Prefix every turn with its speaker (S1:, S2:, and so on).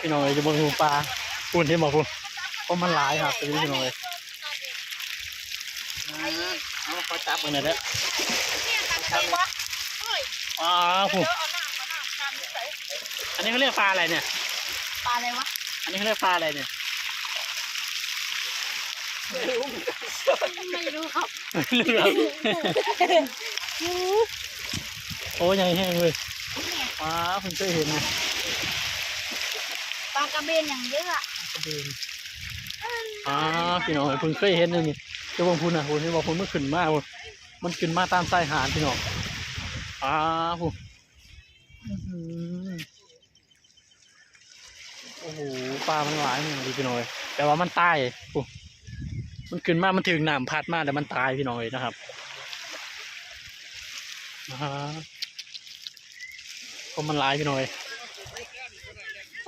S1: พี่น้องเลยจะบนหูปลาปุ่นที่บอกพุ่นเพราะมันหลายครับพี่น้องเลยเอาขอจับมันหน่อยเด้อพุ่นอันนี้เขาเรียกปลาอะไรเนี่ย
S2: ปลาอะไรวะ
S1: อันนี้เขาเรียกปลาอะไรเนี่ย
S2: ไม่รู้ครับ
S1: โอ้ยใหญ่แห้งเลยผมเคยเห็นนะ
S2: ปลากระเบนอย่างเยอะอะ
S1: กระเบนพี่น้องผมเคยเห็นเลยนี่เจ้าบางพุ่นนะผมที่บอกพุ่นมันขึ้นมามันขึ้นมาตามสายหาดพี่น้องพุ่นโอ้โหปลามันหลายอย่างดีพี่น้อยแต่ว่ามันตายปุ๊มันขึ้นมามันถึงน้ำพัดมาแต่มันตายพี่น้อยนะครับเพราะมันหลายพี่น้อย